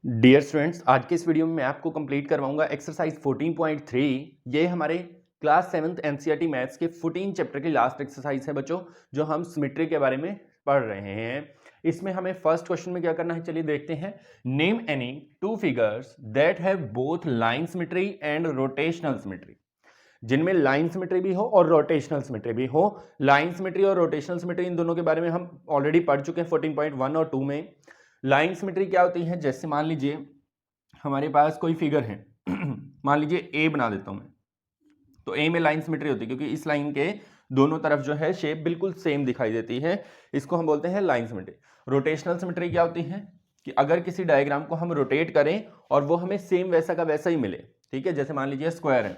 Dear students, आज के इस वीडियो में मैं आपको कंप्लीट करवाऊंगा एक्सरसाइज 14.3। ये हमारे क्लास 7th एनसीईआरटी मैथ्स के 14 चैप्टर की लास्ट एक्सरसाइज है बच्चों, जो हम सिमेट्री के बारे में पढ़ रहे हैं। इसमें हमें फर्स्ट क्वेश्चन में क्या करना है, चलिए देखते हैं। Name any two figures that have both line symmetry and rotational symmetry. जिनमें लाइन सिमेट्री भी हो और रोटेशनल सिमेट्री भी हो। लाइन सिमेट्री और रोटेशनल सिमेट्री इन दोनों के बारे में हम ऑलरेडी पढ़ चुके हैं 14.1 और 2 में। लाइन सिमेट्री क्या होती है, जैसे मान लीजिए हमारे पास कोई फिगर है मान लीजिए ए बना देता हूं मैं, तो ए में लाइन सिमेट्री होती है क्योंकि इस लाइन के दोनों तरफ जो है शेप बिल्कुल सेम दिखाई देती है। इसको हम बोलते हैं लाइन सिमेट्री। रोटेशनल सिमेट्री क्या होती है कि अगर किसी डायग्राम को हम रोटेट करें और वो हमें सेम वैसा का वैसा ही मिले। ठीक है, जैसे मान लीजिए स्क्वायर है,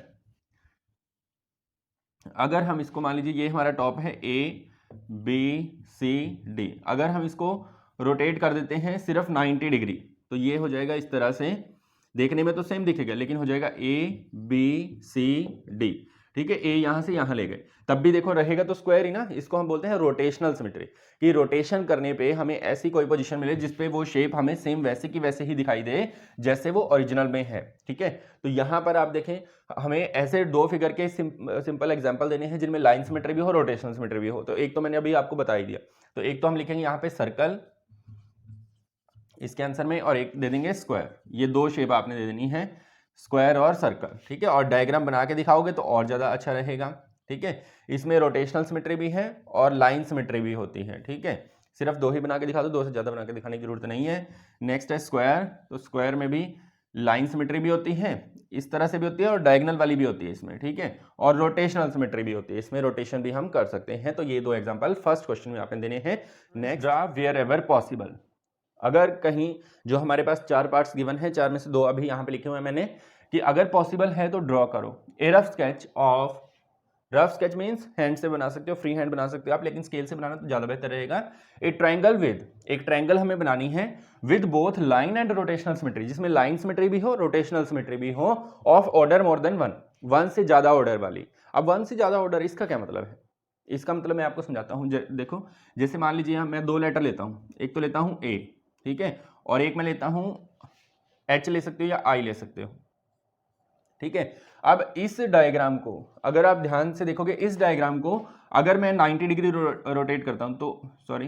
अगर हम इसको मान लीजिए ये हमारा टॉप है ए बी सी डी, अगर हम इसको रोटेट कर देते हैं सिर्फ 90 डिग्री तो ये हो जाएगा इस तरह से। देखने में तो सेम दिखेगा लेकिन हो जाएगा ए बी सी डी। ठीक है, ए यहां से यहां ले गए तब भी देखो रहेगा तो स्क्वायर ही ना। इसको हम बोलते हैं रोटेशनल सिमेट्री, कि रोटेशन करने पे हमें ऐसी कोई पोजीशन मिले जिसपे वो शेप हमें सेम वैसे की वैसे ही दिखाई दे जैसे वो ओरिजिनल में है। ठीक है, तो यहां पर आप देखें हमें ऐसे दो फिगर के सिंपल एग्जांपल देने हैं जिनमें लाइन सिमेट्री भी हो रोटेशनल सिमेट्री भी हो। तो एक तो मैंने अभी आपको बता ही दिया, तो एक तो हम लिखेंगे यहाँ पे सर्कल इसके आंसर में, और एक दे देंगे स्क्वायर। ये दो शेप आपने दे देनी है, स्क्वायर और सर्कल। ठीक है, और डायग्राम बना के दिखाओगे तो और ज़्यादा अच्छा रहेगा। ठीक है, इसमें रोटेशनल सिमेट्री भी है और लाइन सिमेट्री भी होती है। ठीक है, सिर्फ दो ही बना के दिखा दो, दो से ज़्यादा बना के दिखाने की जरूरत नहीं है। नेक्स्ट है स्क्वायर, तो स्क्वायर में भी लाइन सिमेट्री भी होती है, इस तरह से भी होती है और डायगोनल वाली भी होती है इसमें। ठीक है, और रोटेशनल सिमेट्री भी होती है, इसमें रोटेशन भी हम कर सकते हैं। तो ये दो एग्जांपल फर्स्ट क्वेश्चन में आपने देने हैं। Next, draw wherever possible. अगर कहीं जो हमारे पास चार पार्ट्स गिवन है, चार में से दो अभी यहाँ पे लिखे हुए हैं मैंने, कि अगर पॉसिबल है तो ड्रॉ करो ए rough sketch of. Rough sketch means hand से बना सकते हो, फ्री हैंड बना सकते हो आप, लेकिन स्केल से बनाना तो ज्यादा बेहतर रहेगा। ए ट्रायंगल विद, एक ट्रायंगल हमें बनानी है with both line and rotational symmetry, जिसमें लाइन सिमेट्री भी हो रोटेशनल सिमेट्री भी हो, of order more then one, one से ज्यादा ऑर्डर वाली। अब वन से ज्यादा ऑर्डर इसका क्या मतलब है, इसका मतलब मैं आपको समझाता हूँ। देखो, जैसे मान लीजिए मैं दो लेटर लेता हूँ, एक तो लेता हूँ ए, ठीक है, और एक मैं लेता हूं एच, ले सकते हो या आई ले सकते हो। ठीक है, अब इस डायग्राम को अगर आप ध्यान से देखोगे, इस डायग्राम को अगर मैं 90 डिग्री रोटेट करता हूं तो सॉरी,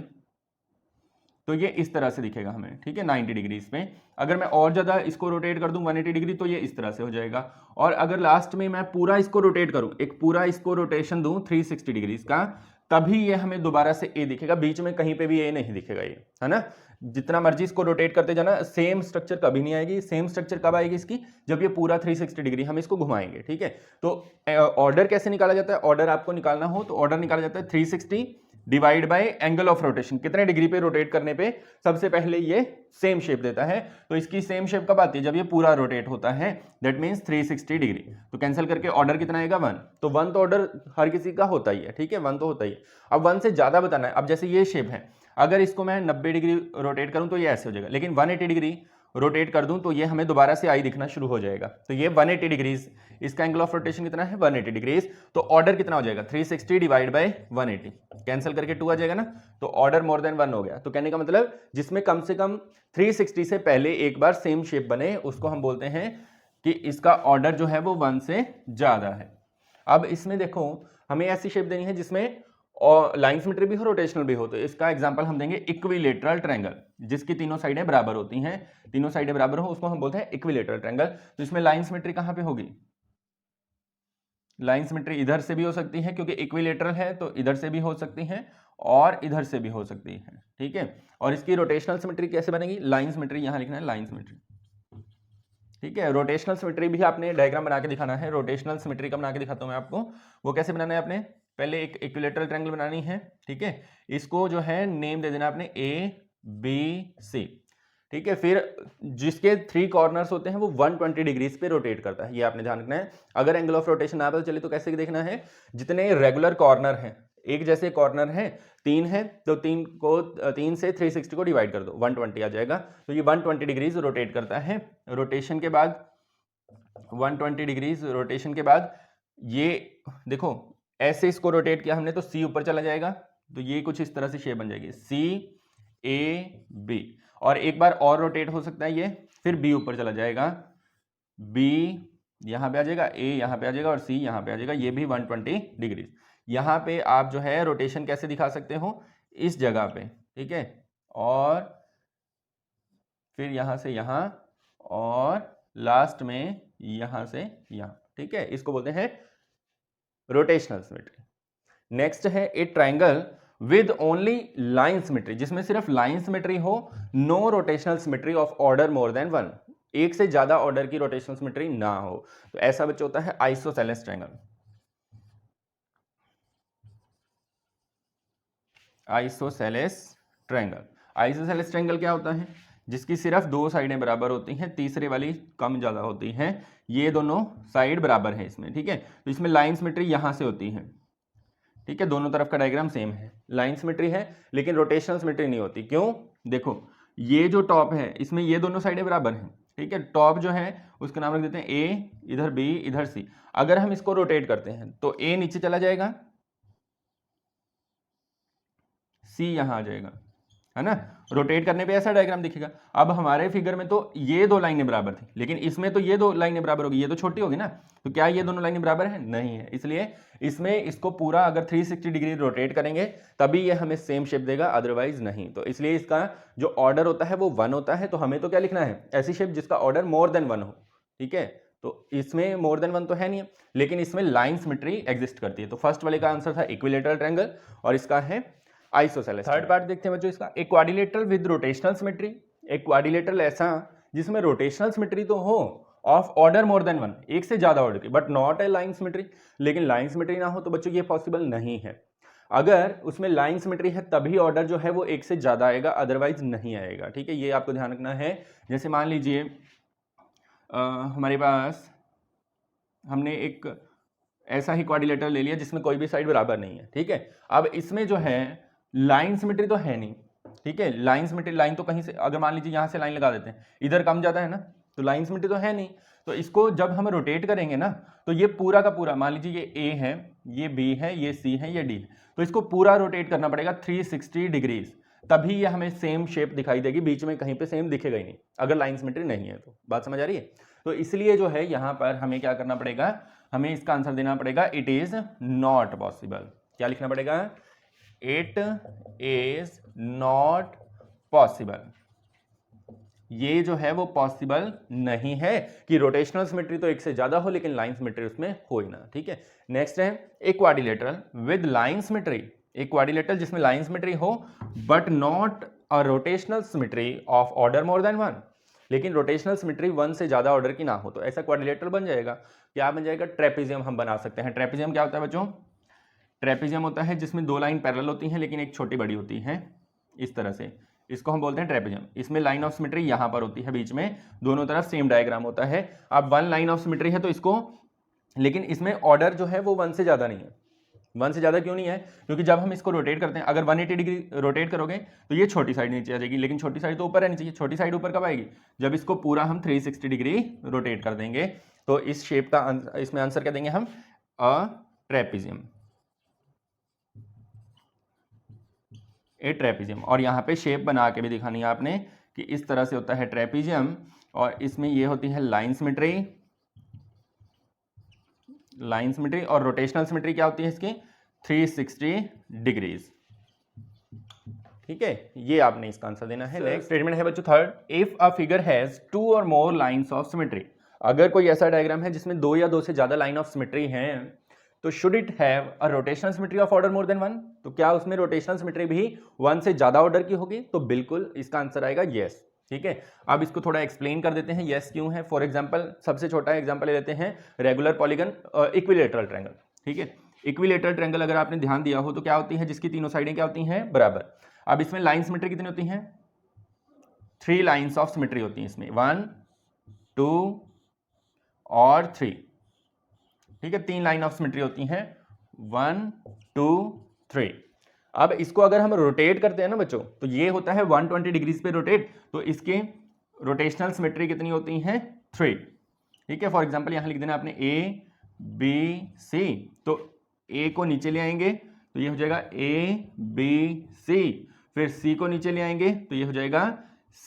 तो ये इस तरह से दिखेगा हमें। ठीक है, 90 डिग्री इसमें, अगर मैं और ज्यादा इसको रोटेट कर दूं 180 डिग्री तो ये इस तरह से हो जाएगा। और अगर लास्ट में मैं पूरा इसको रोटेट करूं, एक पूरा इसको रोटेशन दूं 360 डिग्री का, तभी ये हमें दोबारा से ए दिखेगा, बीच में कहीं पे भी ए नहीं दिखेगा ये, है ना। जितना मर्जी इसको रोटेट करते जाना, सेम स्ट्रक्चर कभी नहीं आएगी। सेम स्ट्रक्चर कब आएगी इसकी, जब ये पूरा 360 डिग्री हम इसको घुमाएंगे। ठीक है, तो ऑर्डर कैसे निकाला जाता है, ऑर्डर आपको निकालना हो तो ऑर्डर निकाला जाता है 360 divide by angle of rotation, कितने डिग्री पे रोटेट करने पे सबसे पहले ये सेम शेप देता है। तो इसकी सेम शेप कब आती है, जब ये पूरा रोटेट होता है, दैट मींस 360 डिग्री। तो कैंसिल करके ऑर्डर कितना आएगा, 1। तो 1 तो ऑर्डर हर किसी का होता ही है। ठीक है, 1 तो होता ही है। अब 1 से ज्यादा बताना है, अब जैसे ये शेप है, अगर इसको मैं 90 डिग्री रोटेट करूं तो ये ऐसे हो जाएगा, लेकिन 180 डिग्री रोटेट कर दूं तो ये हमें दोबारा से आई दिखना शुरू हो जाएगा। तो ये 180 डिग्रीज, इसका एंगल ऑफ रोटेशन कितना है, 180 डिग्रीज। तो ऑर्डर कितना हो जाएगा, 360 डिवाइड बाय 180, कैंसिल करके 2 आ जाएगा ना, तो ऑर्डर मोर देन 1 हो गया। तो कहने का मतलब जिसमें कम से कम 360 से पहले एक बार सेम शेप बने उसको हम बोलते हैं कि इसका ऑर्डर जो है वो 1 से ज्यादा है। अब इसमें देखो हमें ऐसी शेप देनी है जिसमें और लाइन सिमेट्री भी हो रोटेशनल भी हो, तो इसका एग्जांपल हम देंगे इक्विलेटरल ट्रायंगल, जिसकी तीनों साइडें बराबर होती हैं, तीनों साइडें बराबर हो उसको हम बोलते हैं इक्विलेटरल ट्रायंगल। तो इसमें लाइन सिमेट्री कहां पे होगी, लाइन सिमेट्री इधर से भी हो सकती है क्योंकि इक्विलेटरल है, तो इधर से भी हो सकती है और इधर से भी हो सकती है। ठीक है, और इसकी रोटेशनल सिमेट्री कैसे बनेगी, लाइन सिमेट्री यहां लिखना है, लाइन सिमेट्री। ठीक है, रोटेशनल सिमेट्री भी आपने डायग्राम बना के दिखाना है। रोटेशनल सिमेट्री का बना के दिखाता हूं मैं आपको, वो कैसे बनाना है, आपने पहले एक इक्विलेटरल ट्रायंगल बनानी है। ठीक है, इसको जो है नेम दे देना आपने ए बी सी। ठीक है, फिर जिसके 3 कॉर्नर्स होते हैं वो 120 डिग्रीज पे रोटेट करता है, ये आपने ध्यान रखना है। अगर एंगल ऑफ रोटेशन ना पता चले तो कैसे देखना है, जितने रेगुलर कॉर्नर हैं, एक जैसे कॉर्नर है 3 है, तो 3 से 360 को डिवाइड कर दो, 120 आ जाएगा। तो ये 120 डिग्रीज रोटेट करता है। रोटेशन के बाद 120 डिग्रीज रोटेशन के बाद ये देखो ऐसे इसको रोटेट किया हमने तो सी ऊपर चला जाएगा, तो ये कुछ इस तरह से शेप बन जाएगी सी ए बी। और एक बार और रोटेट हो सकता है ये, फिर बी ऊपर चला जाएगा, बी यहाँ पे आ जाएगा, ए यहाँ पे आ जाएगा और सी यहाँ पे आ जाएगा, ये भी 120 डिग्री। यहाँ पे आप जो है रोटेशन कैसे दिखा सकते हो, इस जगह पे, ठीक है, और फिर यहाँ से यहाँ और लास्ट में यहाँ से यहाँ, ठीक है, इसको बोलते हैं रोटेशनल सिमेट्री। नेक्स्ट है a triangle with only line symmetry, जिसमें सिर्फ लाइन सिमेट्री हो, no rotational symmetry of order more than 1, एक से ज्यादा ऑर्डर की रोटेशनल सिमेट्री ना हो, तो ऐसा बच्चा होता है isosceles triangle. Isosceles triangle, isosceles triangle क्या होता है, जिसकी सिर्फ दो साइडें बराबर होती हैं, तीसरे वाली कम ज्यादा होती है, ये दोनों साइड बराबर है इसमें, ठीक है, तो इसमें लाइन सिमेट्री यहां से होती है, ठीक है, दोनों तरफ का डायग्राम सेम है, लाइन सिमेट्री है लेकिन रोटेशनल सिमेट्री नहीं होती। क्यों, देखो ये जो टॉप है इसमें ये दोनों साइडें बराबर हैं, ठीक है, टॉप जो है उसका नाम रख देते हैं ए, इधर बी इधर सी, अगर हम इसको रोटेट करते हैं तो ए नीचे चला जाएगा, सी यहां आ जाएगा, है ना, रोटेट करने पे ऐसा डायग्राम दिखेगा। अब हमारे फिगर में तो ये दो लाइनें बराबर थी, लेकिन इसमें तो ये दो लाइनें बराबर होगी, ये तो छोटी होगी ना, तो क्या ये दोनों लाइनें बराबर है, नहीं है, इसलिए इसमें इसको पूरा अगर 360 डिग्री रोटेट करेंगे तभी ये हमें सेम शेप देगा, अदरवाइज नहीं। तो इसलिए इसका जो ऑर्डर होता है वो 1 होता है, तो हमें तो क्या लिखना है, ऐसी शेप जिसका ऑर्डर मोर देन 1 हो, ठीक है, तो इसमें मोर देन 1 तो है नहीं, लेकिन इसमें लाइन सिमेट्री एग्जिस्ट करती है। तो फर्स्ट वाले का आंसर था इक्विलेटरल ट्रायंगल और इसका है आइसोसेलेस। थर्ड पार्ट देखते हैं बच्चों इसका, एक क्वाड्रिलेटरल विद रोटेशनल सिमेट्री, एक क्वाड्रिलेटरल ऐसा जिसमें रोटेशनल सिमेट्री तो हो ऑफ ऑर्डर मोर देन 1, एक से ज्यादा ऑर्डर की, but not a line symmetry, लेकिन लाइन सिमेट्री ना हो तो बच्चों ये पॉसिबल नहीं है। अगर उसमें लाइन सिमेट्री है तभी ऑर्डर जो है वो एक से ज्यादा आएगा, अदरवाइज नहीं आएगा, ठीक है, ये आपको ध्यान रखना है। जैसे मान लीजिए हमारे पास हमने एक ऐसा ही क्वाड्रिलेटरल ले लिया जिसमें कोई भी साइड बराबर नहीं है, ठीक है, अब इसमें जो है लाइन सिमेट्री तो है नहीं, ठीक है, लाइन सिमेट्री, लाइन तो कहीं से, अगर मान लीजिए यहां से लाइन लगा देते हैं, इधर कम ज्यादा है ना, तो लाइन सिमेट्री तो है नहीं, तो इसको जब हम रोटेट करेंगे ना तो ये पूरा का पूरा, मान लीजिए ये ए है, ये बी है, ये सी है, ये डी है, तो इसको पूरा रोटेट करना पड़ेगा 360 डिग्रीज, तभी ये हमें सेम शेप दिखाई देगी, बीच में कहीं पे सेम दिखेगा ही नहीं अगर लाइन सिमेट्री नहीं है। तो बात समझ आ रही है, तो इसलिए जो है यहां पर हमें क्या करना पड़ेगा, हमें इसका आंसर देना पड़ेगा इट इज नॉट पॉसिबल। क्या लिखना पड़ेगा, इट इज नॉट पॉसिबल, ये जो है वो पॉसिबल नहीं है कि रोटेशनल सिमेट्री तो एक से ज्यादा हो लेकिन लाइन सिमेट्री उसमें हो ही ना, ठीक है। नेक्स्ट है एक क्वाड्रिलेटरल विद लाइन सिमेट्री, एक क्वाड्रिलेटरल जिसमें लाइन सिमेट्री हो but not a rotational symmetry of order more than 1, लेकिन रोटेशनल सिमेट्री 1 से ज्यादा ऑर्डर की ना हो, तो ऐसा क्वाड्रिलेटरल बन जाएगा। क्या बन जाएगा, ट्रेपेजियम हम बना सकते हैं। ट्रेपेजियम क्या होता है बच्चों, ट्रेपेजियम होता है जिसमें दो लाइन पैरेलल होती हैं लेकिन एक छोटी बड़ी होती है, इस तरह से, इसको हम बोलते हैं ट्रेपेजियम। इसमें लाइन ऑफ सिमेट्री यहां पर होती है, बीच में दोनों तरफ सेम डायग्राम होता है। अब 1 लाइन ऑफ सिमेट्री है तो इसको, लेकिन इसमें ऑर्डर जो है वो 1 से ज्यादा नहीं है। 1 से ज्यादा क्यों नहीं है, क्योंकि जब हम इसको रोटेट करते हैं, अगर 180 डिग्री रोटेट करोगे तो ये छोटी साइड नीचे आ जाएगी, लेकिन छोटी साइड तो ऊपर रहनी चाहिए। छोटी साइड ऊपर कब आएगी, जब इसको पूरा हम 360 डिग्री रोटेट कर देंगे। तो इस शेप का इसमें आंसर क्या देंगे हम, अ ट्रेपेजियम, ए ट्रेपेजियम। और यहाँ पे शेप बना के भी दिखानी है आपने कि इस तरह से होता है ट्रेपेजियम, और इसमें ये होती है लाइन सिमेट्री, लाइन सिमेट्री, और रोटेशनल सिमेट्री क्या होती है इसकी, 360 डिग्रीज, ठीक है, ये आपने इसका आंसर देना है। नेक्स्ट स्टेटमेंट है बच्चों third, if a figure has 2 और मोर लाइंस ऑफ सिमेट्री, अगर कोई ऐसा डायग्राम है जिसमें 2 या 2 से ज्यादा लाइन ऑफ सिमेट्री हैं, तो should it have a rotational symmetry of order more than 1, तो क्या उसमें रोटेशनल सिमेट्री भी 1 से ज्यादा ऑर्डर की होगी, तो बिल्कुल इसका आंसर आएगा यस, ठीक है। अब इसको थोड़ा एक्सप्लेन कर देते हैं यस क्यों है। फॉर एग्जांपल सबसे छोटा एग्जांपल ले लेते हैं, रेगुलर पॉलीगन इक्विलेटरल ट्रायंगल, ठीक है। इक्विलेटरल ट्रायंगल अगर आपने ध्यान दिया हो तो क्या होती है, जिसकी तीनों साइडें क्या होती हैं, बराबर। अब इसमें लाइन सिमेट्री कितनी होती हैं, 3 लाइंस ऑफ सिमेट्री होती हैं इसमें, 1 2 और 3, ठीक है, 3 लाइन ऑफ सिमेट्री होती हैं, 1 2 3। अब इसको अगर हम रोटेट करते हैं ना बच्चों, तो ये होता है 120 डिग्रीज पे रोटेट, तो इसके रोटेशनल सिमेट्री कितनी होती हैं, 3, ठीक है। फॉर एग्जांपल यहां लिख देना आपने ए बी सी, तो ए को नीचे ले आएंगे तो ये हो जाएगा ए बी सी, फिर सी को नीचे ले आएंगे तो ये हो जाएगा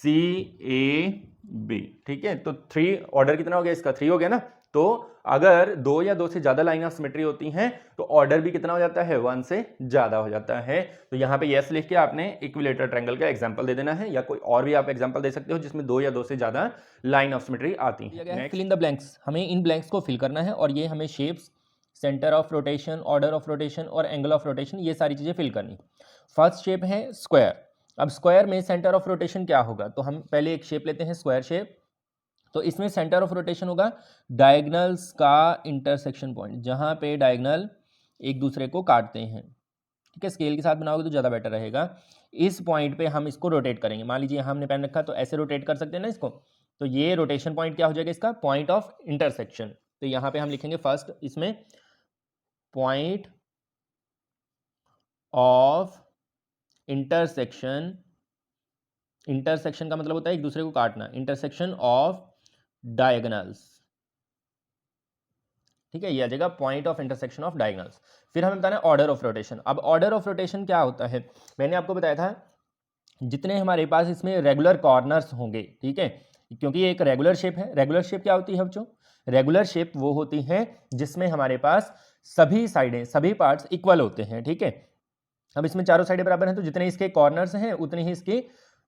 CAB, ठीक है। तो 3 ऑर्डर कितना हो गया इसका, 3 हो गया ना। तो अगर 2 या 2 से ज्यादा लाइन ऑफ सिमेट्री होती हैं तो ऑर्डर भी कितना हो जाता है, 1 से ज्यादा हो जाता है। तो यहाँ पे यस लिख के आपने इक्विलेटरल ट्रायंगल का एग्जांपल दे देना है, या कोई और भी आप एग्जांपल दे सकते हो जिसमें 2 या 2 से ज्यादा लाइन ऑफ सिमेट्री आती है। फिल इन द ब्लैंक्स, हमें इन ब्लैंक्स को फिल करना है और ये हमें shapes, centre of rotation, order of rotation और एंगल ऑफ रोटेशन, ये सारी चीज़ें फिल करनी। फर्स्ट शेप है स्क्वायर। अब स्क्वायर में सेंटर ऑफ रोटेशन क्या होगा, तो हम पहले एक शेप लेते हैं स्क्वायर शेप। तो इसमें सेंटर ऑफ रोटेशन होगा डायगनल्स का इंटरसेक्शन पॉइंट, जहाँ पे डायगनल एक दूसरे को काटते हैं, ठीक है। स्केल के साथ बनाओगे तो ज़्यादा बेटर रहेगा। इस पॉइंट पे हम इसको रोटेट करेंगे। मान लीजिए हमने पेन रखा तो ऐसे रोटेट कर सकते हैं ना इसको। तो ये रोटेशन पॉइंट क्या हो जाएगा इसका, पॉइंट ऑफ इंटरसेक्शन। तो यहाँ पे हम लिखेंगे फर्स्ट इसमें पॉइंट ऑफ इंटरसेक्शन। इंटरसेक्शन का मतलब होता है एक दूसरे को काटना, इंटरसेक्शन ऑफ डायगोनल्स, ठीक है। ये आ जाएगा point of intersection of diagonals. फिर हमें बताना है ऑर्डर ऑफ रोटेशन। अब ऑर्डर ऑफ रोटेशन क्या होता है, मैंने आपको बताया था जितने हमारे पास इसमें रेगुलर कॉर्नर्स होंगे, ठीक है, क्योंकि ये एक रेगुलर शेप है। रेगुलर शेप क्या होती है बच्चों, रेगुलर शेप वो होती है जिसमें हमारे पास सभी साइडें, सभी पार्ट्स इक्वल होते हैं, ठीक है। अब इसमें चारों साइडें बराबर हैं तो जितने इसके कॉर्नर्स हैं उतनी ही इसकी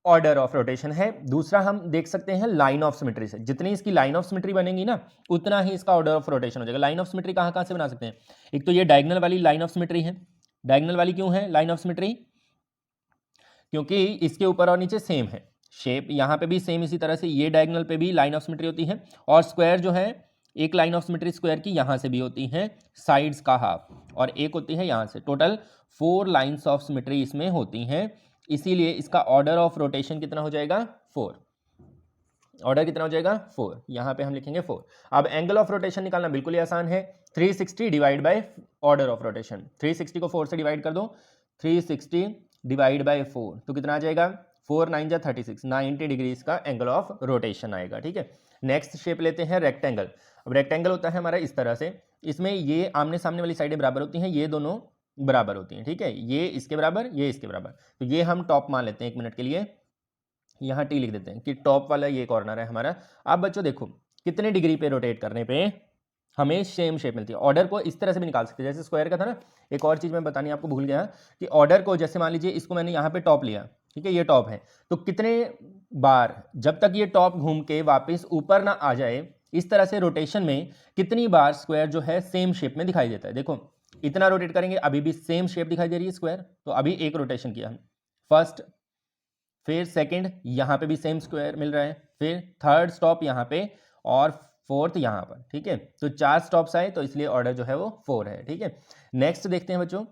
ऑर्डर ऑफ रोटेशन है। दूसरा हम देख सकते हैं लाइन ऑफ सिमेट्री से, जितनी इसकी लाइन ऑफ सिमेट्री बनेगी ना उतना ही इसका ऑर्डर ऑफ रोटेशन हो जाएगा। लाइन ऑफ सिमेट्री कहाँ कहाँ से बना सकते हैं, एक तो ये डायगोनल वाली लाइन ऑफ सिमेट्री है। डायगोनल वाली क्यों है लाइन ऑफ सिमेट्री, क्योंकि इसके ऊपर और नीचे सेम है शेप, यहाँ पे भी सेम इसी तरह से ये डायगोनल पे भी लाइन ऑफ सिमेट्री होती है। और स्क्वायर जो है एक लाइन ऑफ सिमेट्री स्क्वायर की यहाँ से भी होती है, साइड्स का हाफ, और एक होती है यहाँ से। टोटल 4 लाइन्स ऑफ सिमेट्री इसमें होती हैं, इसीलिए इसका ऑर्डर ऑफ रोटेशन कितना हो जाएगा, 4। ऑर्डर कितना हो जाएगा, 4। यहाँ पे हम लिखेंगे 4। अब एंगल ऑफ रोटेशन निकालना बिल्कुल ही आसान है, 360 divide by order of rotation. 360 को 4 से डिवाइड कर दो, 360 डिवाइड बाय 4 तो कितना आ जाएगा, 4 9 जा 36, 90 डिग्री इसका एंगल ऑफ रोटेशन आएगा, ठीक है। नेक्स्ट शेप लेते हैं रेक्टेंगल। अब रेक्टेंगल होता है हमारा इस तरह से, इसमें ये आमने सामने वाली साइडें बराबर होती हैं, ये दोनों बराबर होती हैं, ठीक है। ये इसके बराबर, ये इसके बराबर। तो ये हम टॉप मान लेते हैं, 1 मिनट के लिए यहाँ टी लिख देते हैं कि टॉप वाला ये कॉर्नर है हमारा। अब बच्चों देखो कितने डिग्री पे रोटेट करने पे हमें सेम शेप मिलती है। ऑर्डर को इस तरह से भी निकाल सकते हैं, जैसे स्क्वायर का था ना। एक और चीज़ मैं बतानी आपको भूल गया कि ऑर्डर को, जैसे मान लीजिए इसको मैंने यहाँ पे टॉप लिया, ठीक है, ये टॉप है, तो कितने बार जब तक ये टॉप घूम के वापस ऊपर ना आ जाए, इस तरह से रोटेशन में कितनी बार स्क्वायर जो है सेम शेप में दिखाई देता है। देखो इतना रोटेट करेंगे अभी भी सेम शेप दिखाई दे रही है स्क्वायर, तो अभी एक रोटेशन किया हम फर्स्ट, फिर सेकंड, यहाँ पे भी सेम स्क्वायर मिल रहा है, फिर थर्ड स्टॉप यहाँ पे, और फोर्थ यहाँ पर, ठीक है। तो 4 स्टॉप्स आए, तो इसलिए ऑर्डर जो है वो 4 है, ठीक है। नेक्स्ट देखते हैं बच्चों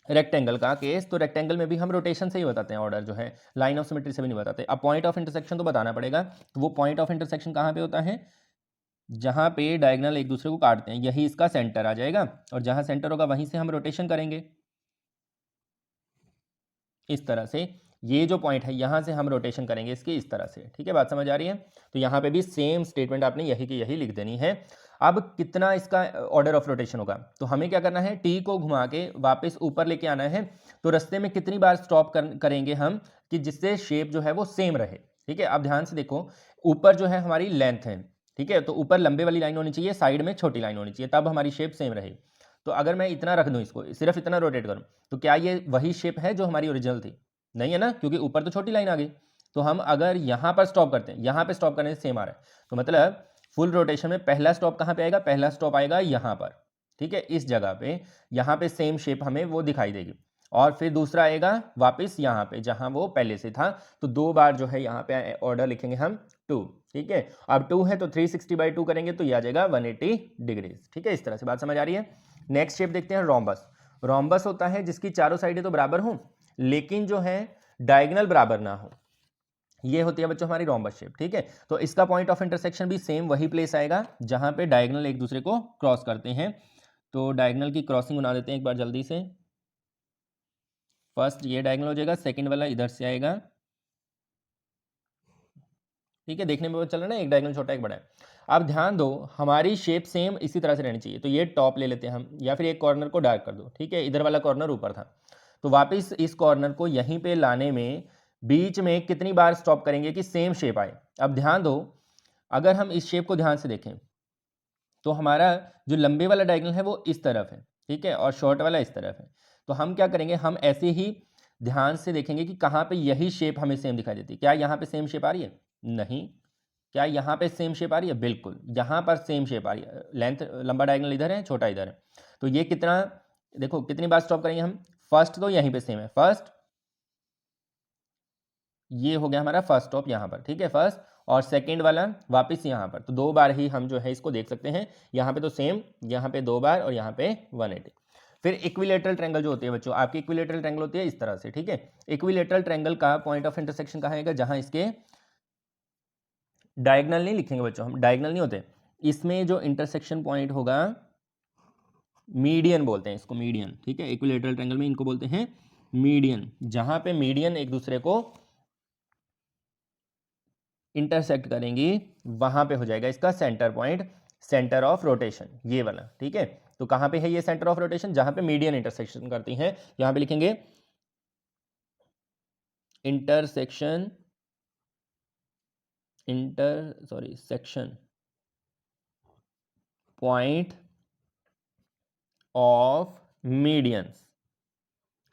रेक्टेंगल का केस। तो रेक्टेंगल में भी हम रोटेशन से ही बताते हैं ऑर्डर जो है, लाइन ऑफ सिमेट्री से भी नहीं बताते। अब पॉइंट ऑफ इंटरसेक्शन तो बताना पड़ेगा, तो वो पॉइंट ऑफ इंटरसेक्शन कहाँ पे होता है, जहाँ पे डायगोनल एक दूसरे को काटते हैं, यही इसका सेंटर आ जाएगा, और जहाँ सेंटर होगा वहीं से हम रोटेशन करेंगे इस तरह से। ये जो पॉइंट है यहाँ से हम रोटेशन करेंगे इसकी इस तरह से, ठीक है, बात समझ आ रही है। तो यहाँ पे भी सेम स्टेटमेंट आपने यही की यही लिख देनी है। अब कितना इसका ऑर्डर ऑफ रोटेशन होगा, तो हमें क्या करना है, टी को घुमा के वापस ऊपर लेके आना है। तो रास्ते में कितनी बार स्टॉप करेंगे हम कि जिससे शेप जो है वो सेम रहे, ठीक है। अब ध्यान से देखो, ऊपर जो है हमारी लेंथ है, ठीक है, तो ऊपर लंबे वाली लाइन होनी चाहिए, साइड में छोटी लाइन होनी चाहिए, तब हमारी शेप सेम रहे। तो अगर मैं इतना रख दूं, इसको सिर्फ इतना रोटेट करूं, तो क्या ये वही शेप है जो हमारी ओरिजिनल थी, नहीं है ना, क्योंकि ऊपर तो छोटी लाइन आ गई। तो हम अगर यहाँ पर स्टॉप करते हैं, यहाँ पे स्टॉप करने से सेम आ रहा है, तो मतलब फुल रोटेशन में पहला स्टॉप कहाँ पे आएगा, पहला स्टॉप आएगा यहाँ पर, ठीक है, इस जगह पे। यहाँ पे सेम शेप हमें वो दिखाई देगी, और फिर दूसरा आएगा वापस यहाँ पे जहाँ वो पहले से था। तो 2 बार जो है यहाँ पे ऑर्डर लिखेंगे हम 2, ठीक है। अब 2 है तो 360/2 करेंगे तो ये आ जाएगा 180 डिग्रीज, ठीक है। इस तरह से बात समझ आ रही है। नेक्स्ट शेप देखते हैं रोम्बस। रोम्बस होता है जिसकी चारों साइडें तो बराबर हों लेकिन जो है डायगोनल बराबर ना हो, ये होती है बच्चों हमारी रोम्बस शेप, ठीक है। तो इसका पॉइंट ऑफ इंटरसेक्शन भी सेम वही प्लेस आएगा जहां पे डायगोनल एक दूसरे को क्रॉस करते हैं। तो डायगोनल की क्रॉसिंग बना देते हैं एक बार जल्दी से। फर्स्ट ये डायगोनल हो जाएगा, सेकंड वाला इधर से आएगा, ठीक है। देखने में पता चल रहा है ना, एक डायगोनल छोटा एक बड़ा है। अब ध्यान दो, हमारी शेप सेम इसी तरह से रहनी चाहिए। तो ये टॉप ले लेते हैं हम, या फिर एक कॉर्नर को डार्क कर दो, ठीक है, इधर वाला कॉर्नर ऊपर था, तो वापस इस कॉर्नर को यहीं पे लाने में बीच में कितनी बार स्टॉप करेंगे कि सेम शेप आए। अब ध्यान दो, अगर हम इस शेप को ध्यान से देखें तो हमारा जो लंबे वाला डायगोनल है वो इस तरफ है, ठीक है, और शॉर्ट वाला इस तरफ है। तो हम क्या करेंगे, हम ऐसे ही ध्यान से देखेंगे कि कहाँ पे यही शेप हमें सेम दिखाई देती है। क्या यहाँ पे सेम शेप आ रही है? नहीं। क्या यहाँ पे सेम शेप आ रही है? बिल्कुल, यहाँ पर सेम शेप आ रही है। लेंथ, लंबा डायगोनल इधर है, छोटा इधर है। तो ये कितना, देखो कितनी बार स्टॉप करेंगे हम। फर्स्ट तो यहीं पे सेम है, फर्स्ट ये हो गया हमारा फर्स्ट स्टॉप यहाँ पर, ठीक है, फर्स्ट, और सेकेंड वाला वापस यहाँ पर। तो 2 बार ही हम जो है इसको देख सकते हैं। यहाँ पे तो सेम, यहाँ पे 2 बार और यहाँ पे 180। फिर इक्विलेटरल ट्रायंगल जो होती है बच्चों, आपकी इक्विलेटरल ट्रायंगल होती है इस तरह से, ठीक है। इक्विलेटरल ट्रायंगल का पॉइंट ऑफ इंटरसेक्शन कहाँ आएगा? जहाँ इसके डायगोनल नहीं लिखेंगे बच्चों, हम डायगोनल नहीं होते, इसमें जो इंटरसेक्शन पॉइंट होगा मीडियन बोलते हैं इसको, मीडियन, ठीक है। इक्विलेटरल ट्रायंगल में इनको बोलते हैं मीडियन। जहाँ पे मीडियन एक दूसरे को इंटरसेक्ट करेंगी वहां पे हो जाएगा इसका centre point, centre of rotation, ये वाला, ठीक है। तो कहां पे है ये सेंटर ऑफ रोटेशन? जहां पे मीडियन इंटरसेक्शन करती हैं। यहां पे लिखेंगे सेक्शन पॉइंट ऑफ मीडियंस,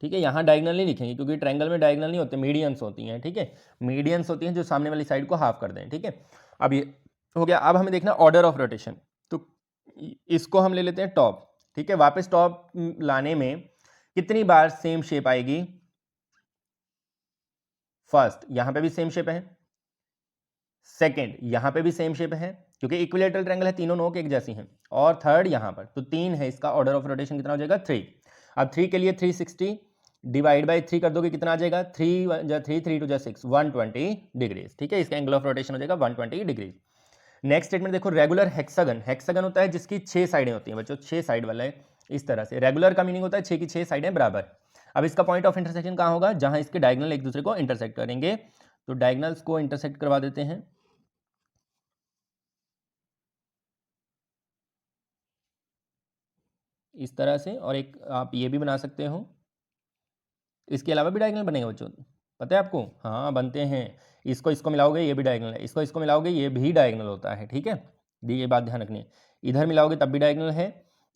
ठीक है। यहाँ डायगोनल नहीं लिखेंगे क्योंकि ट्रायंगल में डायगोनल नहीं होते, मीडियंस होती हैं, ठीक है। मीडियंस होती हैं जो सामने वाली साइड को हाफ कर दें, ठीक है। अब ये हो गया। अब हमें देखना ऑर्डर ऑफ रोटेशन, तो इसको हम ले लेते हैं टॉप, ठीक है। वापस टॉप लाने में कितनी बार सेम शेप आएगी? फर्स्ट, यहां पे भी सेम शेप है। सेकंड, यहां पे भी सेम शेप है क्योंकि इक्विलेटरल ट्रायंगल है, तीनों नोक एक जैसी हैं। और थर्ड यहां पर, तो 3 है। इसका ऑर्डर ऑफ रोटेशन कितना हो जाएगा? 3। अब 3 के लिए 360 डिवाइड बाई 3 कर दोगे, कितना आ जाएगा? 3 3 2 6, 120 डिग्रीज, ठीक है। इसका एंगल ऑफ रोटेशन हो जाएगा 120 डिग्रीज। नेक्स्ट स्टेटमेंट देखो, रेगुलर हेक्सागन। हेक्सागन होता है जिसकी 6 साइडें होती हैं बच्चों, 6 साइड वाला है इस तरह से। रेगुलर का मीनिंग होता है 6 की 6 साइडें बराबर। अब इसका पॉइंट ऑफ इंटरसेक्शन कहाँ होगा? जहां इसके डायगोनल एक दूसरे को इंटरसेक्ट करेंगे। तो डायगोनल्स को इंटरसेक्ट करवा देते हैं इस तरह से, और एक आप ये भी बना सकते हो। इसके अलावा भी डायगोनल बनेगा बच्चों, पता है आपको? हाँ बनते हैं। इसको मिलाओगे ये भी डायगोनल है, इसको मिलाओगे ये भी डायगोनल होता है, ठीक है। ये बात ध्यान रखनी है। इधर मिलाओगे तब भी डायगोनल है,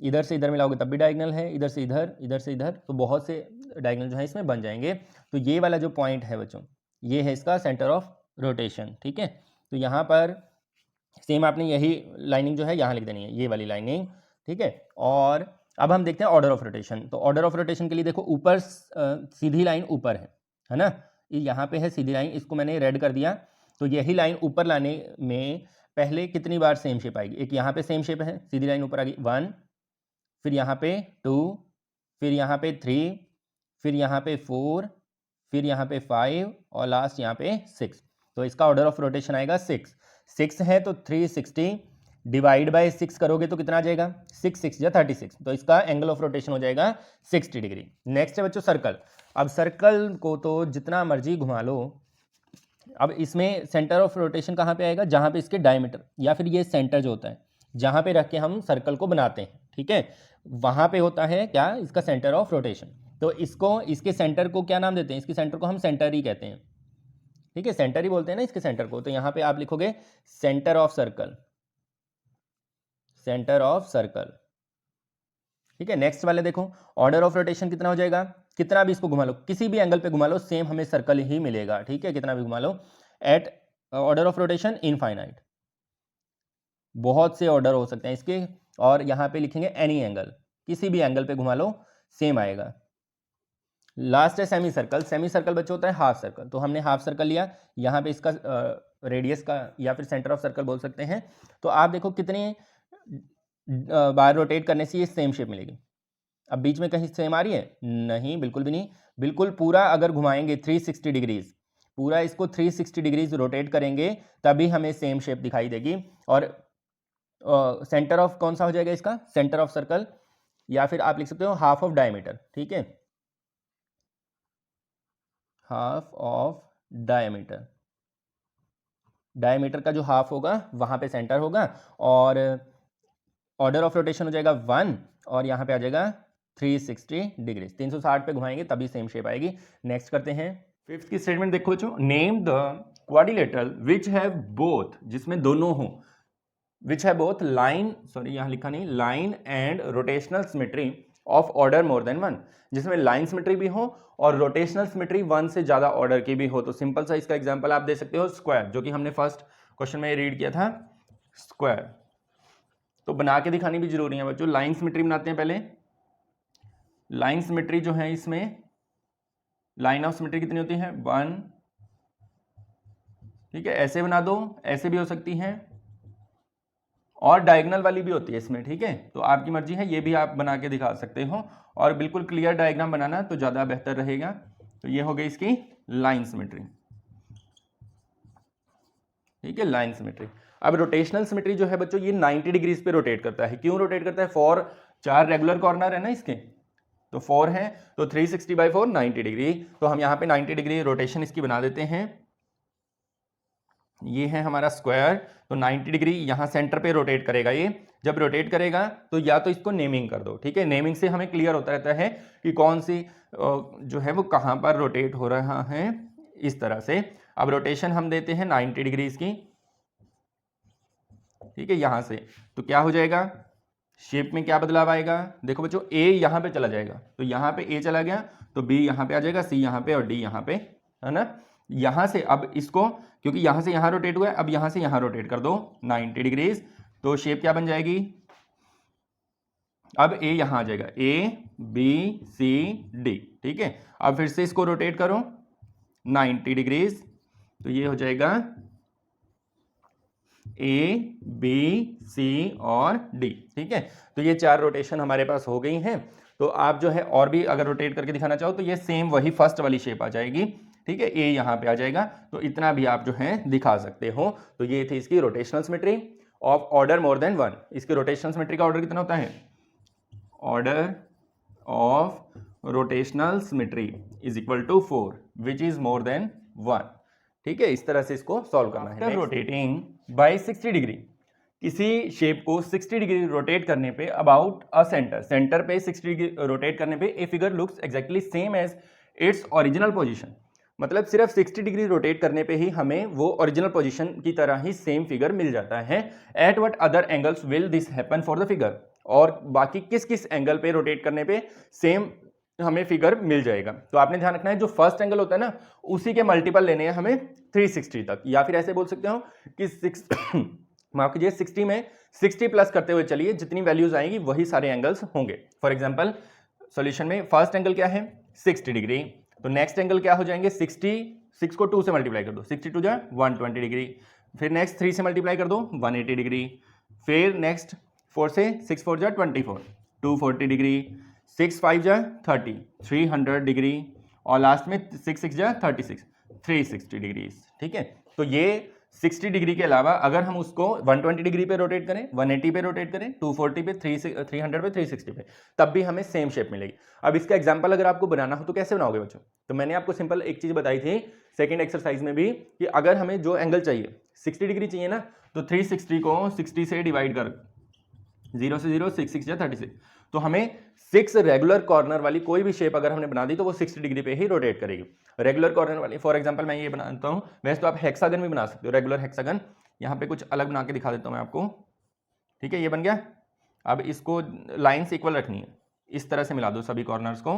इधर से इधर मिलाओगे तब भी डायगोनल है, इधर से इधर, इधर से इधर, तो बहुत से डायगोनल जो है इसमें बन जाएंगे। तो ये वाला जो पॉइंट है बच्चों, ये है इसका सेंटर ऑफ रोटेशन, ठीक है। तो यहाँ पर सेम आपने यही लाइनिंग जो है यहाँ लिख देनी है, ये वाली लाइनिंग, ठीक है। और अब हम देखते हैं ऑर्डर ऑफ रोटेशन। तो ऑर्डर ऑफ रोटेशन के लिए देखो, ऊपर सीधी लाइन ऊपर है ना, यहाँ पे है सीधी लाइन, इसको मैंने रेड कर दिया। तो यही लाइन ऊपर लाने में पहले कितनी बार सेम शेप आएगी? एक यहाँ पे सेम शेप है, सीधी लाइन ऊपर आ गई 1, फिर यहाँ पे 2, फिर यहाँ पे 3, फिर यहाँ पे 4, फिर यहाँ पे 5 और लास्ट यहाँ पे 6। तो इसका ऑर्डर ऑफ रोटेशन आएगा 6 है। तो 360 डिवाइड बाय 6 करोगे तो कितना आ जाएगा? 6 6 या 36। तो इसका एंगल ऑफ रोटेशन हो जाएगा 60 डिग्री। नेक्स्ट है बच्चों सर्कल। अब सर्कल को तो जितना मर्जी घुमा लो। अब इसमें सेंटर ऑफ रोटेशन कहाँ पे आएगा? जहाँ पे इसके डायमीटर या फिर ये सेंटर जो होता है, जहाँ पे रख के हम सर्कल को बनाते हैं, ठीक है, वहाँ पे होता है क्या? इसका सेंटर ऑफ रोटेशन। तो इसको, इसके सेंटर को क्या नाम देते हैं? इसके सेंटर को हम सेंटर ही कहते हैं, ठीक है, सेंटर ही बोलते हैं ना इसके सेंटर को। तो यहाँ पे आप लिखोगे centre of circle, centre of circle, ठीक है। नेक्स्ट वाले देखो, ऑर्डर ऑफ रोटेशन कितना हो जाएगा? कितना भी इसको घुमा लो, किसी भी एंगल पे घुमा लो, सेम हमें सर्कल ही मिलेगा, ठीक है, कितना भी घुमा लो। At order of rotation infinite, बहुत से ऑर्डर हो सकते हैं इसके। और यहाँ पे लिखेंगे एनी एंगल, किसी भी एंगल पे घुमा लो सेम आएगा। लास्ट है सेमी सर्कल। सेमी सर्कल बच्चों होता है हाफ सर्कल। तो हमने हाफ सर्कल लिया, यहाँ पे इसका रेडियस का या फिर सेंटर ऑफ सर्कल बोल सकते हैं। तो आप देखो कितने बार रोटेट करने से ये सेम शेप मिलेगी। अब बीच में कहीं सेम आ रही है? नहीं, बिल्कुल भी नहीं। बिल्कुल पूरा अगर घुमाएंगे 360 डिग्रीज, पूरा इसको 360 डिग्रीज रोटेट करेंगे तभी हमें सेम शेप दिखाई देगी। और सेंटर ऑफ कौन सा हो जाएगा इसका? सेंटर ऑफ सर्कल, या फिर आप लिख सकते हो हाफ ऑफ डायमीटर, ठीक है, हाफ ऑफ डायमीटर। डायमीटर का जो हाफ होगा वहां पे सेंटर होगा, और ऑर्डर ऑफ रोटेशन हो जाएगा 1, और यहाँ पे आ जाएगा 360 डिग्री। 360 पे घुमाएंगे तभी सेम शेप आएगी। नेक्स्ट करते हैं फिफ्थ की स्टेटमेंट देखो बच्चों, name the quadrilateral which have both, जिसमें दोनों हो, which have both line, sorry यहाँ लिखा नहीं, line and rotational symmetry of order more then one, जिसमें लाइन सिमेट्री भी हो और रोटेशनल सिमेट्री वन से ज्यादा ऑर्डर की भी हो। तो सिंपल सा इसका एग्जांपल आप दे सकते हो स्क्वायर, जो कि हमने फर्स्ट क्वेश्चन में रीड किया था स्क्वायर। तो बना के दिखानी भी जरूरी है बच्चों। लाइन सिमेट्री बनाते हैं पहले। लाइन सिमेट्री जो है, इसमें लाइन ऑफ सिमेट्री कितनी होती है, 1, ठीक है। ऐसे बना दो, ऐसे भी हो सकती है और डायगोनल वाली भी होती है इसमें, ठीक है। तो आपकी मर्जी है, ये भी आप बना के दिखा सकते हो और बिल्कुल क्लियर डायग्राम बनाना तो ज़्यादा बेहतर रहेगा। तो ये हो गई इसकी लाइन सिमेट्री, ठीक है, लाइन सिमेट्री। अब रोटेशनल सिमेट्री जो है बच्चों, ये 90 डिग्रीज पे रोटेट करता है। क्यों रोटेट करता है? 4 4 रेगुलर कॉर्नर है ना इसके, तो 4 है, तो 360/4 90 डिग्री। तो हम यहाँ पे 90 डिग्री रोटेशन इसकी बना देते हैं। ये है हमारा स्क्वायर, तो 90 डिग्री यहाँ सेंटर पे रोटेट करेगा। ये जब रोटेट करेगा तो या तो इसको नेमिंग कर दो, ठीक है। नेमिंग से हमें क्लियर होता रहता है कि कौन सी जो है वो कहाँ पर रोटेट हो रहा है, इस तरह से। अब रोटेशन हम देते हैं 90 डिग्रीज की, ठीक है, यहाँ से। तो क्या हो जाएगा, शेप में क्या बदलाव आएगा? देखो बच्चों, ए यहाँ पे चला जाएगा, तो यहाँ पे ए चला गया, तो बी यहाँ पे आ जाएगा, सी यहाँ पे और डी यहाँ पे, है ना। यहाँ से अब इसको, क्योंकि यहाँ से यहाँ रोटेट हुआ है, अब यहाँ से यहाँ रोटेट कर दो 90 डिग्रीज, तो शेप क्या बन जाएगी? अब ए यहाँ आ जाएगा, ए बी सी डी, ठीक है। अब फिर से इसको रोटेट करो 90 डिग्रीज, तो ये हो जाएगा ए बी सी और डी, ठीक है। तो ये 4 रोटेशन हमारे पास हो गई हैं। तो आप जो है और भी अगर रोटेट करके दिखाना चाहो तो ये सेम वही फर्स्ट वाली शेप आ जाएगी, ठीक है। ए यहाँ पे आ जाएगा, तो इतना भी आप जो है दिखा सकते हो। तो ये थी इसकी rotational symmetry of order more than 1। इसकी रोटेशनल सिमेट्री का ऑर्डर कितना होता है? Order of rotational symmetry is equal to 4 which is more than 1, ठीक है। इस तरह से इसको सॉल्व करना है। रोटेटिंग बाय 60 डिग्री, किसी शेप को 60 डिग्री रोटेट करने पे अबाउट अ सेंटर, सेंटर पे 60 डिग्री रोटेट करने पे a figure looks exactly same as its original position. मतलब सिर्फ 60 डिग्री रोटेट करने पे ही हमें वो ओरिजिनल पोजीशन की तरह ही सेम फिगर मिल जाता है। At what other angles will this happen for the figure, और बाकी किस किस एंगल पे रोटेट करने पे सेम हमें फिगर मिल जाएगा। तो आपने ध्यान रखना है, जो फर्स्ट एंगल होता है ना, उसी के मल्टीपल लेने हैं हमें 360 तक, या फिर ऐसे बोल सकते हो कि 6 माफ कीजिए 60 में 60 प्लस करते हुए चलिए, जितनी वैल्यूज आएंगी वही सारे एंगल्स होंगे। फॉर एग्जांपल सॉल्यूशन में फर्स्ट एंगल क्या है? 60 डिग्री। तो नेक्स्ट एंगल क्या हो जाएंगे? 66 को 2 से मल्टीप्लाई कर दो, 62 जा 120 डिग्री। फिर नेक्स्ट 3 से मल्टीप्लाई कर दो 180 डिग्री। फिर नेक्स्ट 4 से 6 4 जा 24 240 डिग्री। 6 5 जा 30 300 डिग्री। और लास्ट में 6 6 जा 36 360 डिग्री, ठीक है। तो ये 60 डिग्री के अलावा अगर हम उसको 120 डिग्री पे रोटेट करें, 180 पे रोटेट करें, 240 पे, 300 पे, 360 पे, तब भी हमें सेम शेप मिलेगी। अब इसका एग्जांपल अगर आपको बनाना हो तो कैसे बनाओगे बच्चों? तो मैंने आपको सिंपल एक चीज बताई थी सेकंड एक्सरसाइज में भी, कि अगर हमें जो एंगल चाहिए 60 डिग्री चाहिए ना, तो 360 को 60 से डिवाइड कर, 0 से 0 6 6 या 36, तो हमें 6 रेगुलर कॉर्नर वाली कोई भी शेप अगर हमने बना दी तो वो 60 डिग्री पे ही रोटेट करेगी। रेगुलर कॉर्नर वाली, फॉर एग्जांपल मैं ये बनाता हूं, वैसे तो आप हेक्सागन भी बना सकते हो, रेगुलर हेक्सागन। यहाँ पे कुछ अलग बना के दिखा देता हूं मैं आपको, ठीक है। ये बन गया। अब इसको लाइंस इक्वल रखनी है, इस तरह से मिला दो सभी कॉर्नर्स को,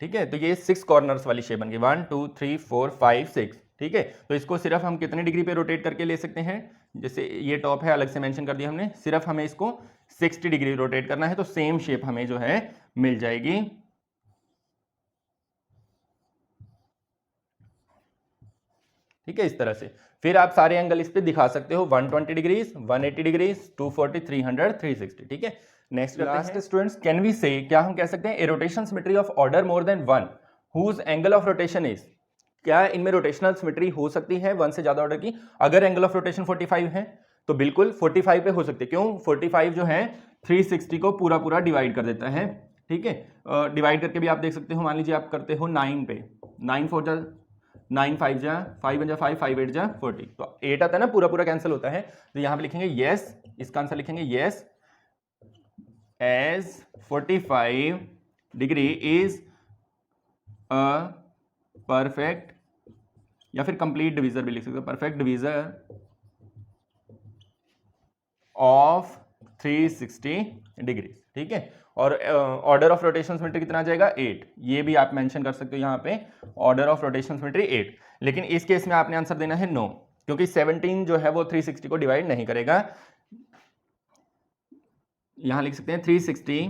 ठीक है। तो ये 6 कॉर्नर्स वाली शेप बन गई, 1 2 3 4 5 6, ठीक है। तो इसको सिर्फ हम कितने डिग्री पे रोटेट करके ले सकते हैं? जैसे ये टॉप है, अलग से मेंशन कर दिया हमने, सिर्फ हमें इसको 60 डिग्री रोटेट करना है, तो सेम शेप हमें जो है मिल जाएगी। ठीक है, इस तरह से। फिर आप सारे एंगल इस पे दिखा सकते हो, 120 डिग्रीज, 180 डिग्रीज, 240, 300, 360, ठीक है। Next last students, can we say, क्या हम कह सकते हैं a rotation symmetry of order more than 1 whose angle of rotation is, क्या इनमें रोटेशनल सिमेट्री हो सकती है 1 से ज्यादा ऑर्डर की? अगर एंगल ऑफ रोटेशन 45 है तो बिल्कुल 45 पे हो सकती है। क्यों? 45 जो है 360 को पूरा पूरा डिवाइड कर देता है, ठीक है। डिवाइड करके भी आप देख सकते हो, मान लीजिए आप करते हो 9 पे, 9 4 जा 9 5 जा 5 1 जा 5 5 8 जा 40, तो 8 आता है ना, पूरा पूरा कैंसिल होता है। तो यहां पे लिखेंगे यस, इसका आंसर लिखेंगे yes as 45 degree is a perfect, या फिर कंप्लीट डिवीजर भी लिख सकते हो, परफेक्ट डिवीजर ऑफ 360 डिग्री, ठीक है। और ऑर्डर ऑफ रोटेशन सिमेट्री कितना आ जाएगा 8, ये भी आप मेंशन कर सकते हो यहाँ पे, ऑर्डर ऑफ रोटेशन सिमेट्री 8। लेकिन इस केस में आपने आंसर देना है नो, क्योंकि 17 जो है वो 360 को डिवाइड नहीं करेगा। यहां लिख सकते हैं 360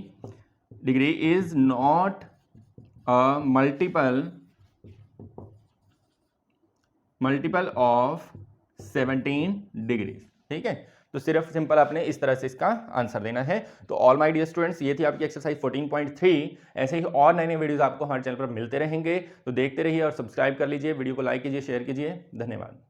degree is not a multiple of 17 degree, ठीक है। तो सिर्फ सिंपल आपने इस तरह से इसका आंसर देना है। तो ऑल माय डियर स्टूडेंट्स, ये थी आपकी एक्सरसाइज 14.3। ऐसे ही और नए नए वीडियोस आपको हमारे चैनल पर मिलते रहेंगे, तो देखते रहिए और सब्सक्राइब कर लीजिए, वीडियो को लाइक कीजिए, शेयर कीजिए। धन्यवाद।